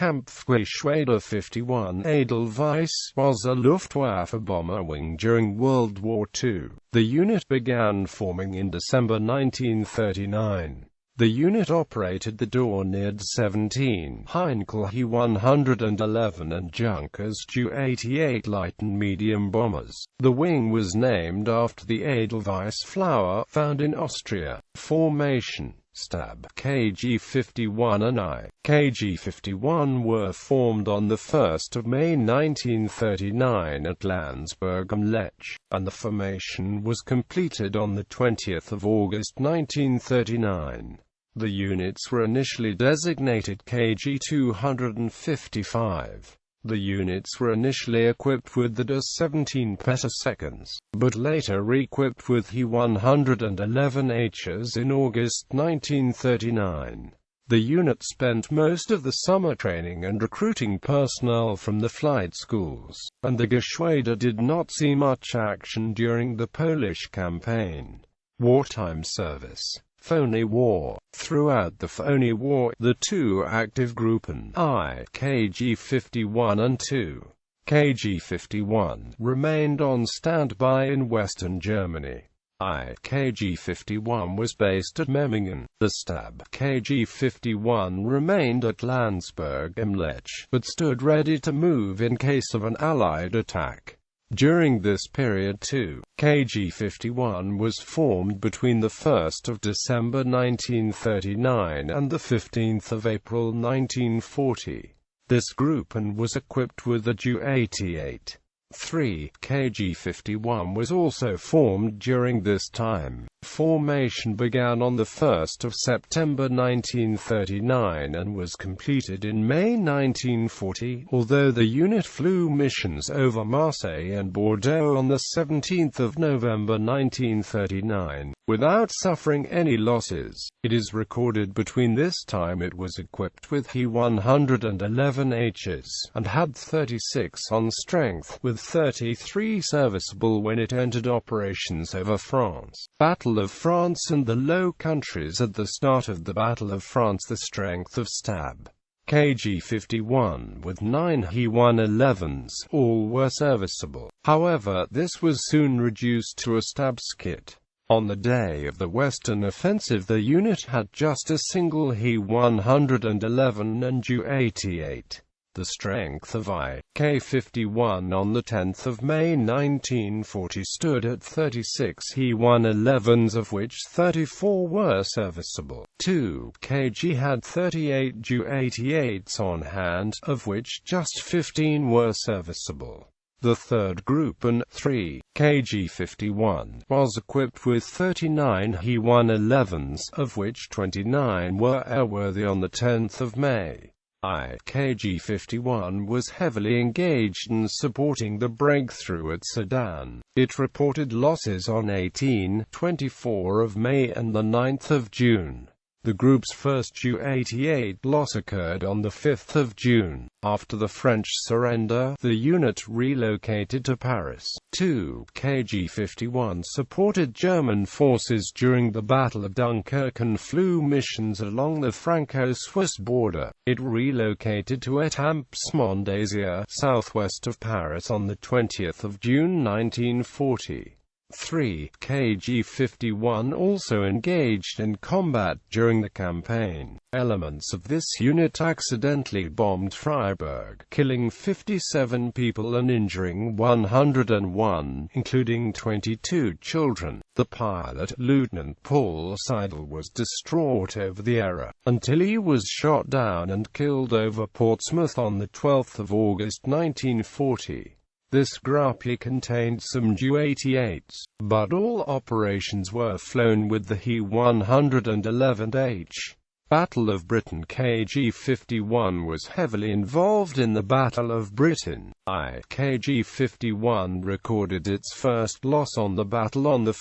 Kampfgeschwader 51 Edelweiss was a Luftwaffe bomber wing during World War II. The unit began forming in December 1939. The unit operated the Dornier Do 17, Heinkel He 111 and Junkers Do-88 light and medium bombers. The wing was named after the Edelweiss flower found in Austria. Formation: Stab KG-51 and KG-51 were formed on 1 May 1939 at Landsberg am Lech, and the formation was completed on 20 August 1939. The units were initially designated KG-255. The units were initially equipped with the Do-17 petaseconds, but later re-equipped with He-111Hs in August 1939. The unit spent most of the summer training and recruiting personnel from the flight schools, and the Geschwader did not see much action during the Polish campaign. Wartime service: Phoney War. Throughout the Phoney War, the two active Gruppen I, KG-51 and II, KG-51, remained on standby in western Germany. I, KG-51 was based at Memmingen. The Stab KG-51 remained at Landsberg am Lech, but stood ready to move in case of an Allied attack. During this period too, KG-51 was formed between 1 December 1939 and 15 April 1940. This Gruppen was equipped with the Do-88. 3. KG-51 was also formed during this time. Formation began on 1 September 1939 and was completed in May 1940, although the unit flew missions over Marseille and Bordeaux on 17 November 1939, without suffering any losses. It is recorded between this time it was equipped with He-111Hs, and had 36 on strength, with 33 serviceable when it entered operations over France. Battle of France and the Low Countries. At the start of the Battle of France, the strength of Stab KG-51 with 9 He-111s, all were serviceable. However, this was soon reduced to a Stab skit. On the day of the Western Offensive, the unit had just a single He-111 and Do-88. The strength of I.K-51 on 10 May 1940 stood at 36 He-111s, of which 34 were serviceable. 2 KG had 38 Do-88s on hand, of which just 15 were serviceable. The third Gruppen, 3 KG-51, was equipped with 39 He-111s, of which 29 were airworthy on 10 May. KG-51 was heavily engaged in supporting the breakthrough at Sedan. It reported losses on 18-24 of May and 9 June. The group's first Do-88 loss occurred on 5 June. After the French surrender, the unit relocated to Paris. 2 KG-51 supported German forces during the Battle of Dunkirk and flew missions along the Franco-Swiss border. It relocated to Étampes-Mondézières, southwest of Paris on 20 June 1940. 3 KG-51 also engaged in combat during the campaign. Elements of this unit accidentally bombed Freiburg, killing 57 people and injuring 101, including 22 children. The pilot, Lieutenant Paul Seidel, was distraught over the error, until he was shot down and killed over Portsmouth on 12 August 1940. This Gruppe contained some Do-88s, but all operations were flown with the He-111H. Battle of Britain. KG-51 was heavily involved in the Battle of Britain. KG-51 recorded its first loss on the battle on 1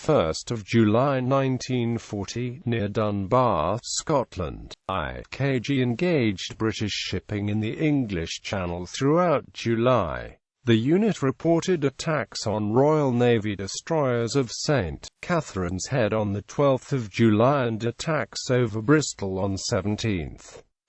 July 1940, near Dunbar, Scotland. KG engaged British shipping in the English Channel throughout July. The unit reported attacks on Royal Navy destroyers of St. Catherine's Head on 12 July and attacks over Bristol on 17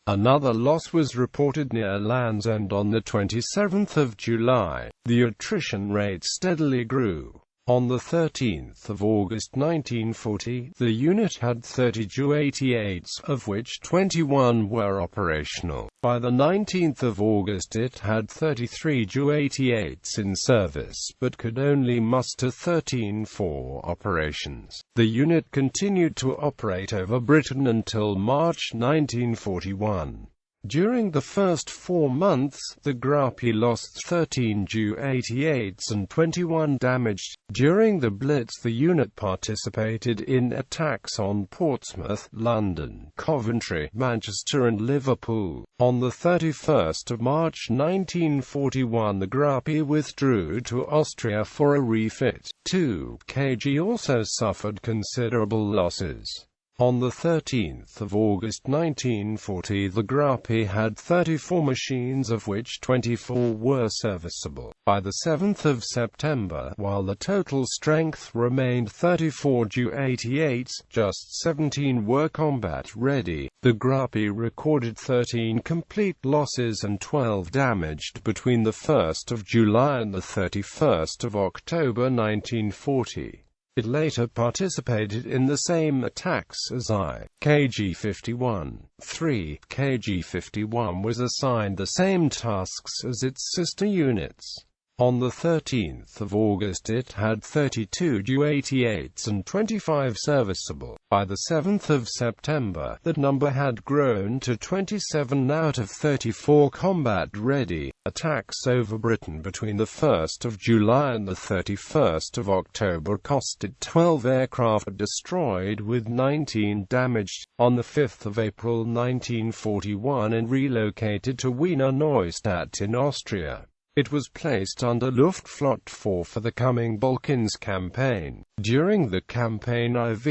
Another loss was reported near Land's End on the 27th of July. The attrition rate steadily grew. On the 13th of August 1940, the unit had 30 Ju-88s, of which 21 were operational. By the 19th of August it had 33 Ju-88s in service, but could only muster 13 for operations. The unit continued to operate over Britain until March 1941. During the first 4 months, the Grappi lost 13 Ju-88s and 21 damaged. During the Blitz, the unit participated in attacks on Portsmouth, London, Coventry, Manchester and Liverpool. On the 31st of March 1941, the Grappi withdrew to Austria for a refit. 2 kg also suffered considerable losses. On the 13th of August 1940, the Grappi had 34 machines, of which 24 were serviceable. By the 7th of September, while the total strength remained 34 Ju-88s, just 17 were combat-ready. The Grappi recorded 13 complete losses and 12 damaged between the 1st of July and the 31st of October 1940. It later participated in the same attacks as I. KG-51. 3. KG-51 was assigned the same tasks as its sister units. On the 13th of August it had 32 Ju-88s and 25 serviceable. By the 7th of September, that number had grown to 27 out of 34 combat-ready. Attacks over Britain between the 1st of July and the 31st of October costed 12 aircraft destroyed with 19 damaged. On the 5th of April 1941 and relocated to Wiener Neustadt in Austria. It was placed under Luftwaffe for the coming Balkans Campaign. During the campaign IV,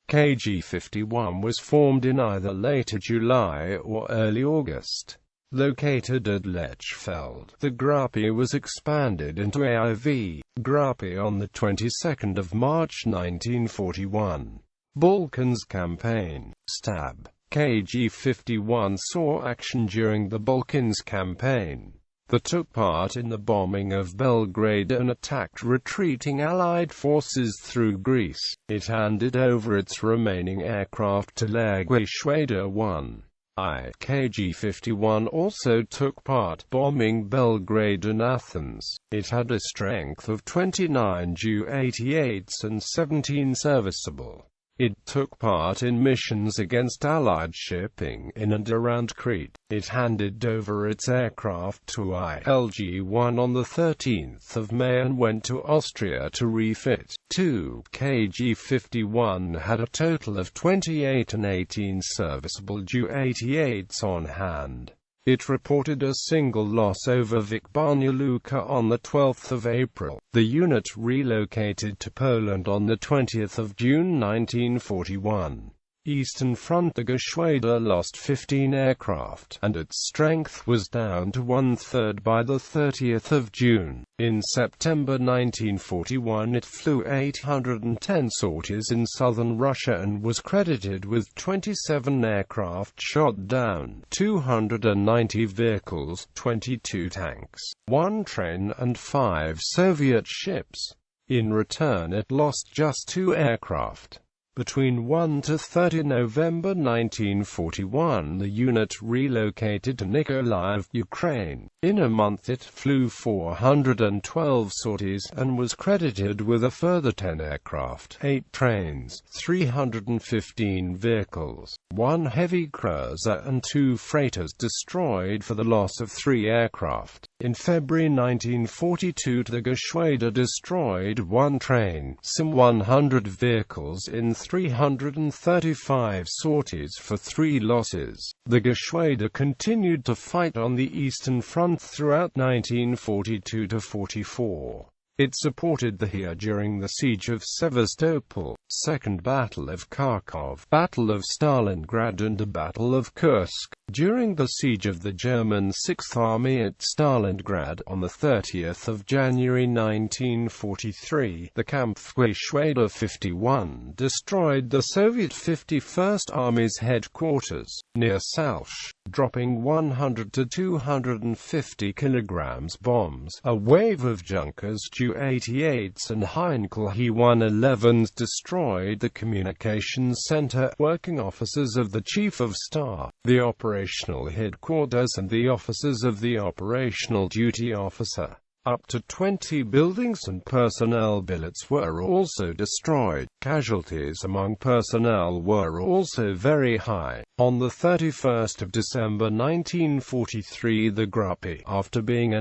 KG-51 was formed in either later July or early August. Located at Lechfeld, the Grappi was expanded into AIV Grappi on the 22nd of March 1941. Balkans Campaign. Stab. KG-51 saw action during the Balkans Campaign. They took part in the bombing of Belgrade and attacked retreating Allied forces through Greece. It handed over its remaining aircraft to Geschwader 1. KG-51 also took part bombing Belgrade and Athens. It had a strength of 29 Ju-88s and 17 serviceable. It took part in missions against Allied shipping in and around Crete. It handed over its aircraft to ILG-1 on the 13th of May and went to Austria to refit. 2 KG-51 had a total of 28 and 18 serviceable Ju-88s on hand. It reported a single loss over Banja Luka on the 12th of April. The unit relocated to Poland on the 20th of June 1941. Eastern Front. The Geschwader lost 15 aircraft, and its strength was down to 1/3 by the 30th of June. In September 1941 it flew 810 sorties in southern Russia and was credited with 27 aircraft shot down, 290 vehicles, 22 tanks, 1 train and 5 Soviet ships. In return it lost just 2 aircraft. Between 1 to 30 November 1941 the unit relocated to Nikolaev, Ukraine. In a month it flew 412 sorties, and was credited with a further 10 aircraft, 8 trains, 315 vehicles, 1 heavy cruiser and 2 freighters destroyed for the loss of 3 aircraft. In February 1942 the Geschwader destroyed 1 train, some 100 vehicles in 335 sorties for 3 losses. The Geschwader continued to fight on the Eastern Front throughout 1942–44. It supported the He during the Siege of Sevastopol, Second Battle of Kharkov, Battle of Stalingrad and the Battle of Kursk. During the siege of the German Sixth Army at Stalingrad, on the 30th of January 1943, the Kampfgeschwader 51 destroyed the Soviet 51st Army's headquarters, near Salch. dropping 100 to 250 kilograms bombs. A wave of Junkers Ju-88s and Heinkel He 111s destroyed the communications center, working officers of the Chief of Staff, the operational headquarters and the officers of the operational duty officer. Up to 20 buildings and personnel billets were also destroyed. Casualties among personnel were also very high. On the 31st of December 1943, the Gruppe, after being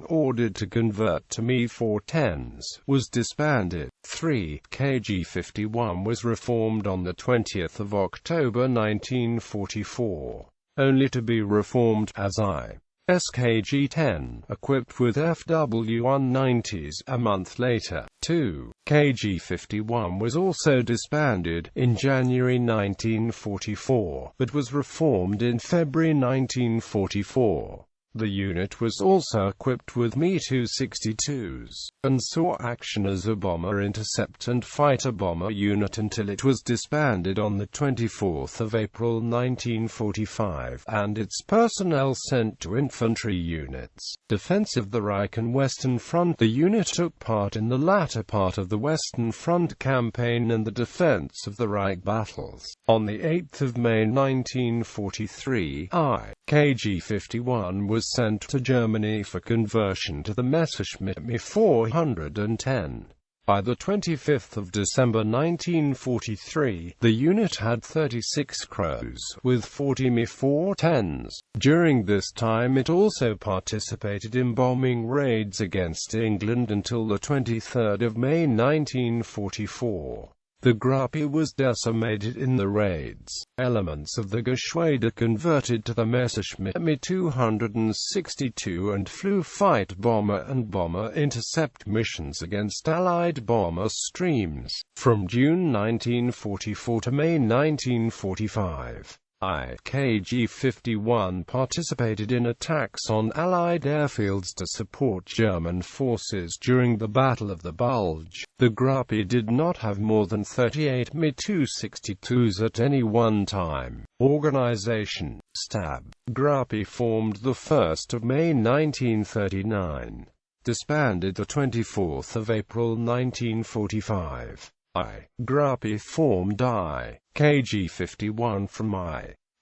ordered to convert to Me-410s, was disbanded. 3. KG-51 was reformed on the 20th of October 1944, only to be reformed as KG-10, equipped with FW-190s, a month later. 2. KG-51 was also disbanded in January 1944, but was reformed in February 1944. The unit was also equipped with Me-262s, and saw action as a bomber intercept and fighter bomber unit until it was disbanded on the 24th of April 1945, and its personnel sent to infantry units. Defense of the Reich and Western Front. The unit took part in the latter part of the Western Front campaign and the defense of the Reich battles. On the 8th of May 1943, KG-51 was sent to Germany for conversion to the Messerschmitt Me-410. By the 25th of December 1943, the unit had 36 crews, with 40 Me-410s. During this time it also participated in bombing raids against England until the 23rd of May 1944. The Gruppe was decimated in the raids. Elements of the Geschwader converted to the Messerschmitt Me-262 and flew fight bomber and bomber intercept missions against Allied bomber streams, from June 1944 to May 1945. KG-51 participated in attacks on Allied airfields to support German forces during the Battle of the Bulge. The Gruppe did not have more than 38 Me-262s at any one time. Organization: Stab. Gruppe formed the 1st of May 1939. Disbanded the 24th of April 1945. Gruppe formed KG-51 from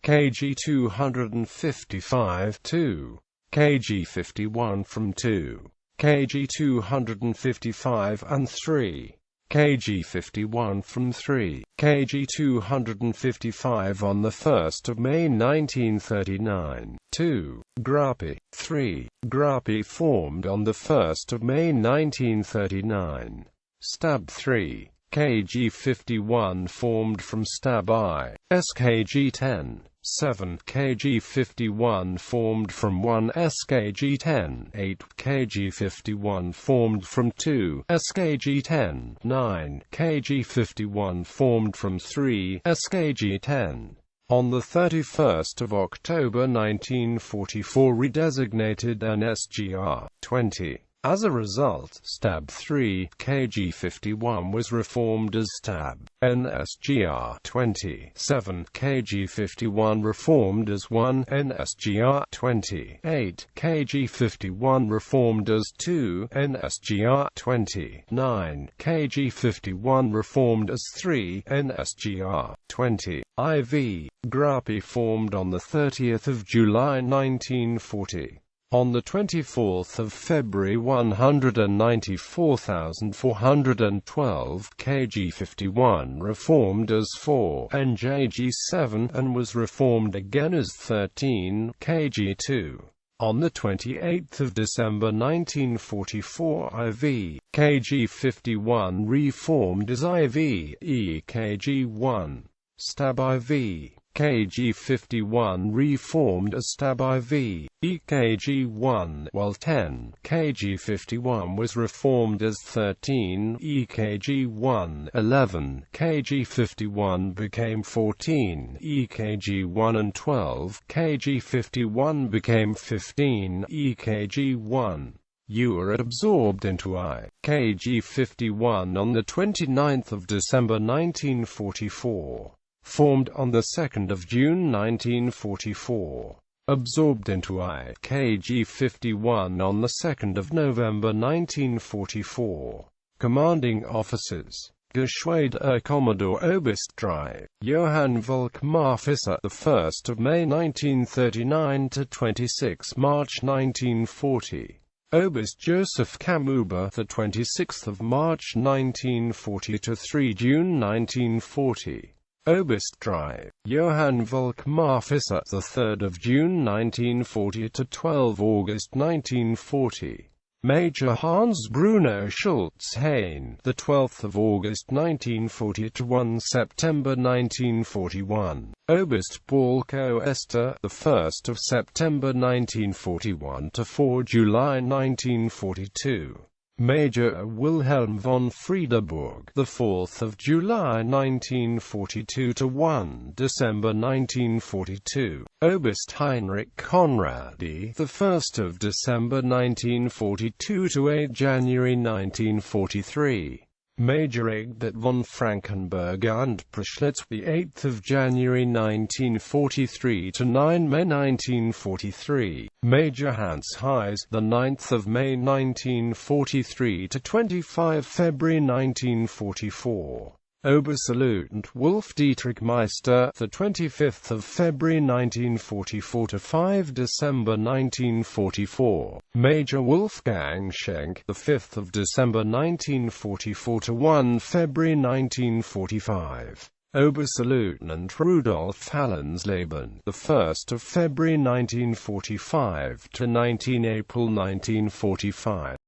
KG-255 2. KG-51 from 2. KG-255 and 3. KG-51 from 3. KG-255 on the 1st of May 1939. 2. Gruppe. 3. Gruppe formed on the 1st of May 1939. Stab 3. KG-51 formed from Stab I. SKG-10. 7. KG-51 formed from 1 SKG-10. 8. KG-51 formed from 2 SKG-10. 9. KG-51 formed from 3 SKG-10. On the 31st of October 1944 redesignated NSGR-20. As a result, Stab 3 KG-51 was reformed as Stab NSGR-20. 7 KG-51 reformed as 1 NSGR-20. 8 KG-51 reformed as 2 NSGR-20. 9 KG-51 reformed as 3 NSGR-20. IV. Gruppe formed on the 30th of July 1940. On the 24th of February 194,412 KG-51 reformed as 4 NJG-7 and was reformed again as 13 KG-2. On the 28th of December 1944 IV. KG-51 reformed as IV EKG-1. Stab IV. KG-51 reformed as Stab IV, EKG-1, while 10 KG-51 was reformed as 13 EKG-1, 11 KG-51 became 14 EKG-1 and 12 KG-51 became 15 EKG-1. You were absorbed into KG-51 on the 29th of December 1944. formed on the 2nd of June 1944. Absorbed into IKG 51 on the 2nd of November 1944. Commanding officers: Geschwader Commodore Oberst-3, Johann Volkmar Fisser, the 1st of May 1939 to 26 March 1940. Oberst Joseph Kamuba, the 26th of March 1940 to 3 June 1940. Oberst-3, Johann Volkmar Fisser, the 3rd of June 1940 to 12 August 1940. Major Hans Bruno Schultz-Hain, the 12th of August 1940 to 1 September 1941. Oberst Balko Esther, the 1st of September 1941 to 4 July 1942. Major Wilhelm von Friedeburg, the 4th of July 1942 to 1 December 1942. Oberst Heinrich Conradi, the 1st of December 1942 to 8 January 1943. Major Egbert von Frankenberg und Preschlitz, the 8th of January 1943 to 9 May 1943. Major Hans Heise, the 9th of May 1943 to 25 February 1944. Oberstleutnant Wolf Dietrich Meister, the 25th of February 1944 to 5 December 1944. Major Wolfgang Schenk, the 5th of December 1944 to 1 February 1945. Oberstleutnant Rudolf Hallensleben, the 1st of February 1945 to 19 April 1945.